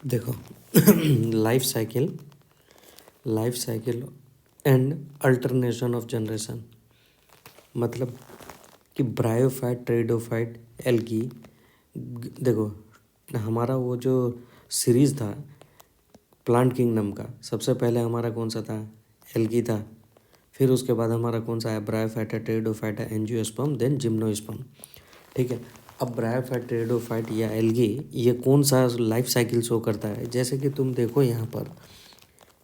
देखो life cycle and alternation of generation, मतलब कि ब्रायोफाइट, ट्रेडोफाइट, एल्गी। देखो, हमारा वो जो सीरीज़ था प्लांट किंगडम का, सबसे पहले हमारा कौन सा था? एल्गी था। फिर उसके बाद हमारा कौन सा है? ब्रायोफाइट है, ट्रेडोफाइट है, एंजियोस्पर्म, देन जिम्नोस्पर्म। ठीक है। अब ब्रायोफाइट, ट्रेडोफाइट या एल्गी ये कौन सा लाइफ साइकिल शो करता है? जैसे कि तुम देखो यहाँ पर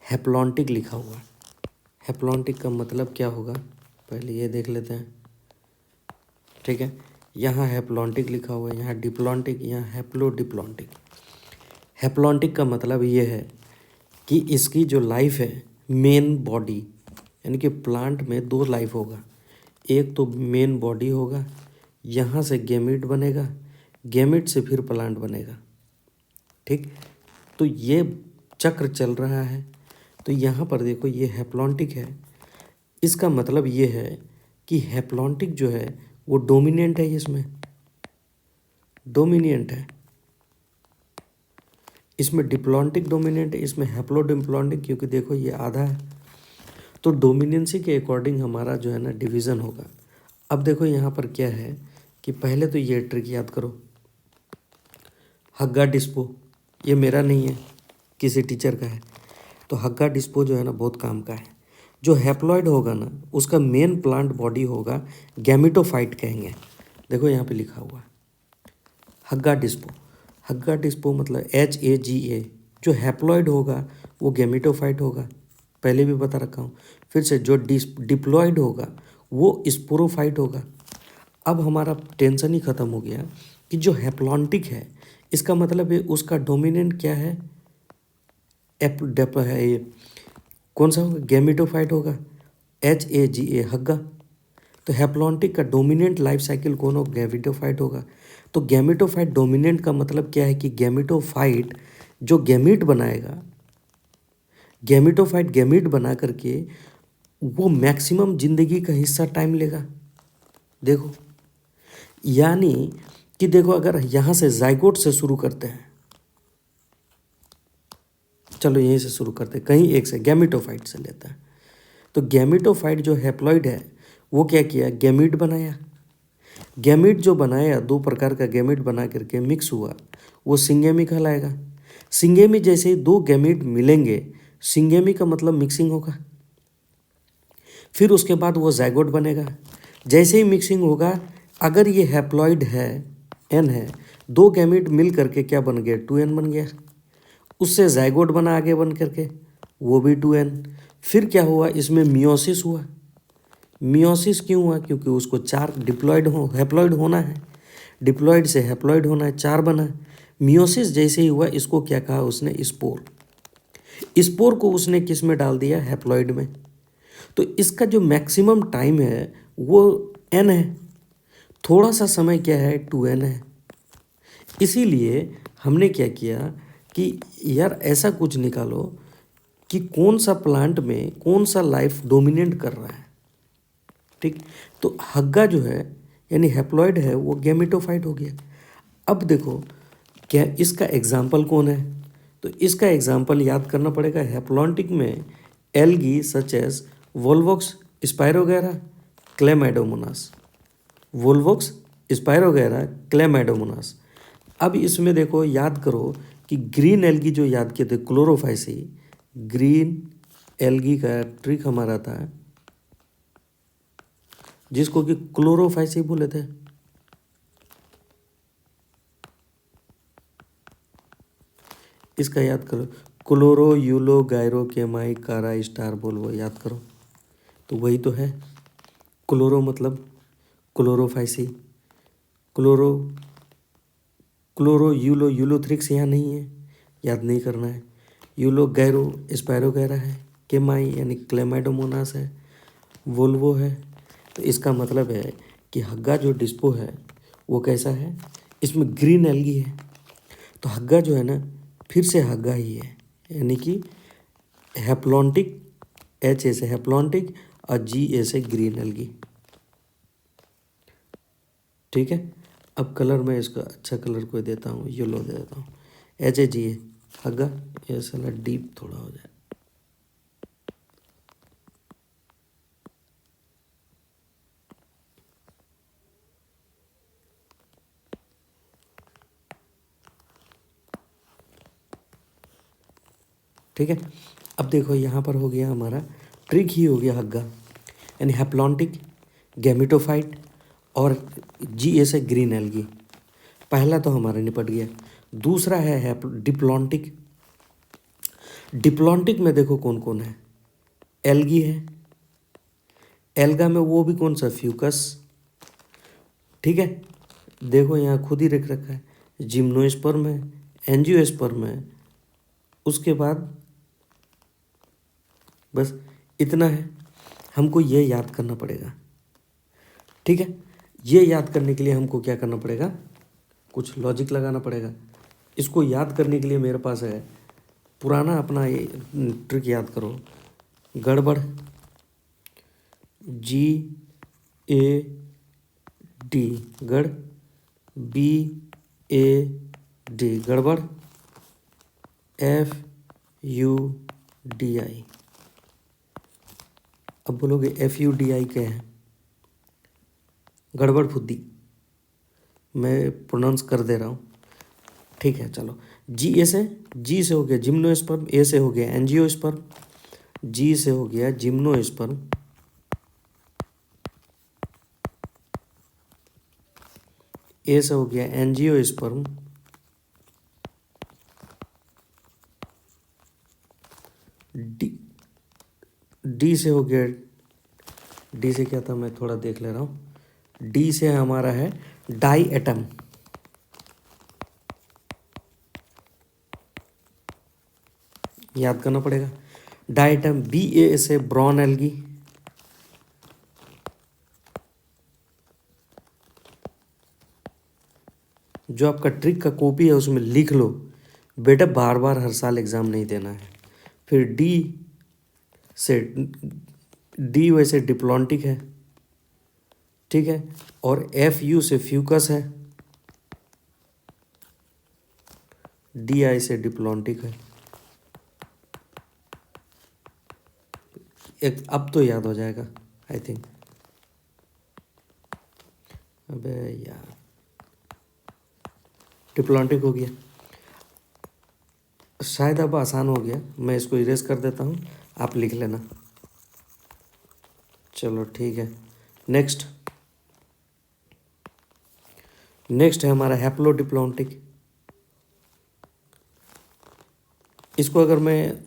हैप्लॉन्टिक लिखा हुआ है। हैप्लॉन्टिक का मतलब क्या होगा, पहले ये देख लेते हैं। ठीक है, यहाँ हैप्लॉन्टिक लिखा हुआ है, यहाँ डिप्लॉन्टिक, यहाँ हैप्लोडिप्लॉन्टिक। हैप्लॉन्टिक का मतलब ये है कि इसकी जो लाइफ है, मेन बॉडी, यानी कि प्लांट में दो लाइफ होगा। एक तो मेन बॉडी होगा, यहाँ से गैमीट बनेगा, गैमीट से फिर प्लांट बनेगा। ठीक, तो ये चक्र चल रहा है। तो यहाँ पर देखो ये हैप्लॉन्टिक है। इसका मतलब ये है कि हैप्लॉन्टिक जो है वो डोमिनेंट है, इसमें डोमिनेंट है। इसमें डिप्लॉन्टिक डोमिनेंट है, इसमें हैप्लोडिप्लॉन्टिक, क्योंकि देखो ये आधा है। तो डोमिनेंसी के अकॉर्डिंग हमारा जो है ना डिवीज़न होगा। अब देखो यहाँ पर क्या है कि पहले तो ये ट्रिक याद करो, हग्गा डिस्पो, ये मेरा नहीं है, किसी टीचर का है। तो हग्गा डिस्पो जो है ना बहुत काम का है। जो हैप्लॉइड होगा ना उसका मेन प्लांट बॉडी होगा गैमिटोफाइट कहेंगे। देखो यहाँ पे लिखा हुआ है हग्गा डिस्पो। हग्गा डिस्पो मतलब HAGA। जो हैप्लॉइड होगा वो गैमिटोफाइट होगा, पहले भी बता रखा हूँ। फिर से जो डिप्लॉइड होगा वो स्पोरोफाइट होगा। अब हमारा टेंशन ही ख़त्म हो गया कि जो हैप्लॉन्टिक है इसका मतलब है उसका डोमिनेंट क्या है? है ये कौन सा होगा? गैमिटोफाइट होगा, HAGA, हग्गा। तो हैप्लॉन्टिक का डोमिनेंट लाइफ साइकिल कौन होगा? गैमिटोफाइट होगा। तो गैमिटोफाइट डोमिनेंट का मतलब क्या है कि गैमिटोफाइट जो गैमीट बनाएगा, गैमिटोफाइट गैमीट बना करके वो मैक्सिमम जिंदगी का हिस्सा टाइम लेगा। देखो, यानी कि देखो अगर यहाँ से जाइगोट से शुरू करते हैं, चलो यहीं से शुरू करते हैं, कहीं एक से गैमिटोफाइट से लेते हैं। तो गैमिटोफाइट जो हैप्लॉइड है वो क्या किया? गैमीट बनाया। गैमीट जो बनाया, दो प्रकार का गैमीट बना करके मिक्स हुआ, वो सिंगेमी कहलाएगा। सिंगेमी जैसे ही दो गैमीट मिलेंगे, सिंगेमी का मतलब मिक्सिंग होगा। फिर उसके बाद वो जाइगोट बनेगा। जैसे ही मिक्सिंग होगा, अगर ये हैप्लॉइड है, एन है, दो गैमीट मिल करके क्या बन गया? 2N बन गया। उससे जाइगोट बना आगे बन करके, वो भी 2N। फिर क्या हुआ? इसमें मियोसिस हुआ। मियोसिस क्यों हुआ? क्योंकि उसको चार हैप्लॉइड होना है, डिप्लॉइड से हैप्लॉइड होना है, चार बना। मियोसिस जैसे ही हुआ, इसको क्या कहा उसने? स्पोर। स्पोर को उसने किस में डाल दिया? हैप्लॉइड में। तो इसका जो मैक्सिमम टाइम है वो N है, थोड़ा सा समय क्या है? 2N है। इसीलिए हमने क्या किया कि यार ऐसा कुछ निकालो कि कौन सा प्लांट में कौन सा लाइफ डोमिनेट कर रहा है। ठीक, तो हग्गा जो है यानी हैप्लॉइड है वो गैमेटोफाइट हो गया। अब देखो क्या इसका एग्जाम्पल कौन है? तो इसका एग्जाम्पल याद करना पड़ेगा। हैप्लॉन्टिक में algae such as volvox spirogyra, chlamydomonas. Volvox spirogyra, chlamydomonas. अब इसमें देखो याद करो कि ग्रीन एल्गी जो याद किए थे, क्लोरोफाइसी। ग्रीन एल्गी का ट्रिक हमारा था जिसको कि क्लोरोफाइसी बोले थे। इसका याद करो, क्लोरो यूलो गायरो केमाई कारा स्टार बोलवो, याद करो। तो वही तो है क्लोरो, मतलब Chlorophyceae. Chloro chloro yellow, Ulothrix यहाँ नहीं है, याद नहीं करना है। यूलो गैरो स्पायरोगैरा है, केमाई यानी क्लेमाइडोमोनास है, वोल्वो है। तो इसका मतलब है कि हग्गा जो डिस्पो है वो कैसा है? इसमें ग्रीन एल्गी है। तो हग्गा जो है ना फिर से हग्गा ही है, यानी कि हैप्लॉन्टिक, HA से हैप्लॉन्टिक और GA से ग्रीन एल्गी। ठीक है। अब कलर मैं इसका अच्छा कलर कोई देता हूँ, येलो दे देता हूँ, HAGA। हग्गा, ये साला डीप थोड़ा हो जाए। ठीक है, अब देखो यहाँ पर हो गया हमारा ट्रिक ही हो गया हग्गा, यानी हैप्लॉन्टिक, गैमेटोफाइट और जी से ग्रीन एल्गी। पहला तो हमारा निपट गया। दूसरा है डिप्लॉन्टिक। डिप्लॉन्टिक में देखो कौन कौन है, एल्गी है, एल्गा में वो भी कौन सा, फ्यूकस। ठीक है, देखो यहाँ खुद ही रख रखा है, जिम्नोस्पर्म है, एंजियोस्पर्म है, उसके बाद बस इतना है। हमको ये याद करना पड़ेगा। ठीक है, ये याद करने के लिए हमको क्या करना पड़ेगा, कुछ लॉजिक लगाना पड़ेगा। इसको याद करने के लिए मेरे पास है पुराना अपना ये ट्रिक याद करो, गड़बड़, जी ए डी, गड़, बी ए डी, गड़बड़, एफ यू डी आई। अब बोलोगे एफ यू डी आई क्या है, गड़बड़ फुद्दी, मैं प्रोनाउंस कर दे रहा हूँ। ठीक है, चलो, जी से हो गया जिम्नोस्पर्म, ए से हो गया एंजियोस्पर्म, जी से हो गया जिम्नोस्पर्म, ए से हो गया एंजियोस्पर्म, डी से हो गया, डी से क्या था मैं थोड़ा देख ले रहा हूँ, डी से हमारा है डाई एटम, याद करना पड़ेगा, डाई एटम। बी ए से ब्रॉन एल्गी, जो आपका ट्रिक का कॉपी है उसमें लिख लो बेटा, बार बार हर साल एग्ज़ाम नहीं देना है। फिर डी से, डी वैसे डिप्लॉन्टिक है, ठीक है, और एफ यू से फ्यूकस है, डी आई से डिप्लॉन्टिक है। एक अब तो याद हो जाएगा आई थिंक। अबे यार, डिप्लॉन्टिक हो गया, शायद अब आसान हो गया, मैं इसको इरेज कर देता हूँ, आप लिख लेना। चलो ठीक है, नेक्स्ट है हमारा हैप्लोडिप्लॉन्टिक। इसको अगर मैं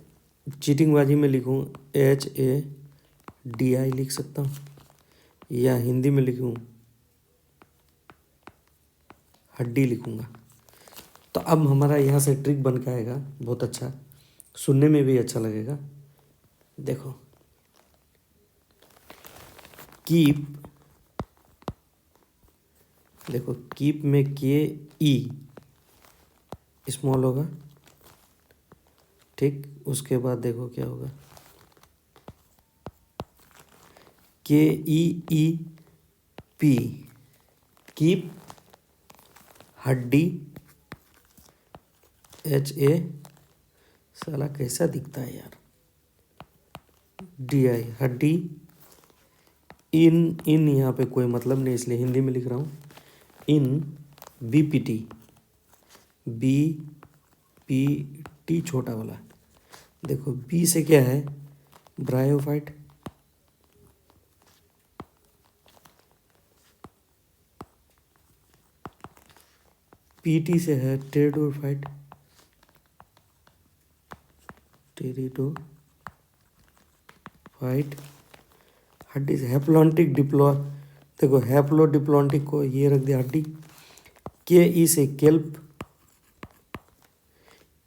चीटिंगबाजी में लिखूँ HADI लिख सकता हूँ, या हिंदी में लिखूँ हड्डी लिखूँगा। तो अब हमारा यहाँ से ट्रिक बन के आएगा, बहुत अच्छा, सुनने में भी अच्छा लगेगा। देखो, कीप, देखो कीप में KE स्मॉल होगा, ठीक, उसके बाद देखो क्या होगा, KEEP, कीप, हड्डी, HA, साला कैसा दिखता है यार, DI, हड्डी, इन यहाँ पे कोई मतलब नहीं इसलिए हिंदी में लिख रहा हूँ, इन BPT, BPT छोटा वाला। देखो बी से क्या है, ब्रायोफाइट, PT से है टेरिडोफाइट, हड्डी से हैप्लॉन्टिक देखो हैप्लोडिप्लॉन्टिक को ये रख दिया हड्डी, KE से केल्प,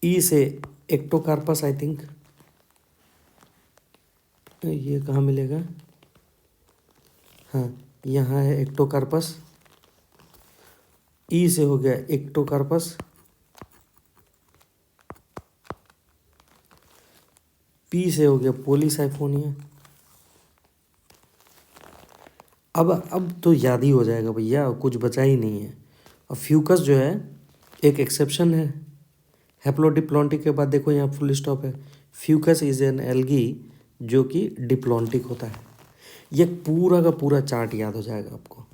E से एक्टोकार्पस, आई थिंक ये कहाँ मिलेगा, हाँ यहाँ है एक्टोकार्पस, E से हो गया एक्टोकार्पस, P से हो गया पोलीसाइफोनिया। अब तो याद ही हो जाएगा भैया, कुछ बचा ही नहीं है। और फ्यूकस जो है एक एक्सेप्शन है, हैप्लोडिप्लॉन्टिक के बाद देखो यहाँ फुल स्टॉप है। फ्यूकस इज एन एल्गी जो कि डिप्लॉन्टिक होता है। ये पूरा का पूरा चार्ट याद हो जाएगा आपको।